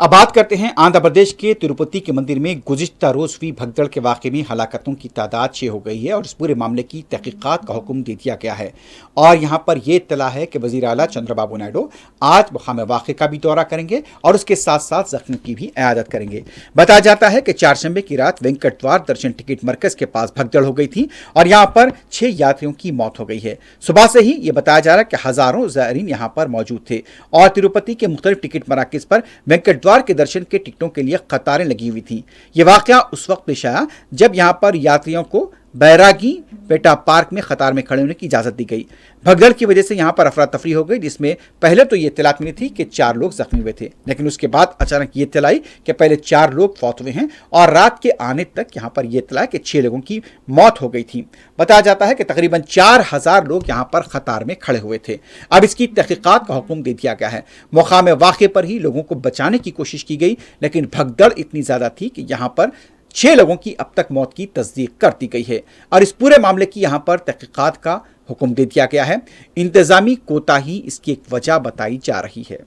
अब बात करते हैं आंध्र प्रदेश के तिरुपति के मंदिर में गुज़िश्ता रोज हुई भगदड़ के वाक़े में हलाकतों की तादाद 6 हो गई है और इस पूरे मामले की तहकीकात का हुक्म दे दिया गया है। और यहां पर यह इत्तला है कि वज़ीर आला चंद्रबाबू नायडू आज मकाम वाक़े का भी दौरा करेंगे और उसके साथ साथ जख्मी की भी इयादत करेंगे। बताया जाता है कि चारशंबे की रात वेंकट द्वार दर्शन टिकट मरकज के पास भगदड़ हो गई थी और यहाँ पर 6 यात्रियों की मौत हो गई है। सुबह से ही ये बताया जा रहा है कि हजारों ज़ायरीन यहाँ पर मौजूद थे और तिरुपति के मुख्तलिफ टिकट मराकज़ पर वेंकट द्वार के दर्शन के टिकटों के लिए कतारें लगी हुई थी। यह वाकया उस वक्त पेश आया जब यहां पर यात्रियों को बैरागी पेटा पार्क में कतार में खड़े होने की इजाजत दी गई। भगदड़ की वजह से यहां पर अफरा तफरी हो गई, जिसमें पहले तो ये इत्तला मिली थी कि 4 लोग जख्मी हुए थे, लेकिन उसके बाद अचानक ये इत्तला आई कि पहले 4 लोग फौत हुए हैं और रात के आने तक यहां पर यह इत्तला कि 6 लोगों की मौत हो गई थी। बताया जाता है कि तकरीबन 4000 लोग यहां पर कतार में खड़े हुए थे। अब इसकी तहकीकात का हुक्म दे दिया गया है। मकाम वाक़े पर ही लोगों को बचाने की कोशिश की गई, लेकिन भगदड़ इतनी ज्यादा थी कि यहां पर 6 लोगों की अब तक मौत की तस्दीक कर दी गई है और इस पूरे मामले की यहां पर तहकीकात का हुक्म दे दिया गया है। इंतजामी कोताही इसकी एक वजह बताई जा रही है।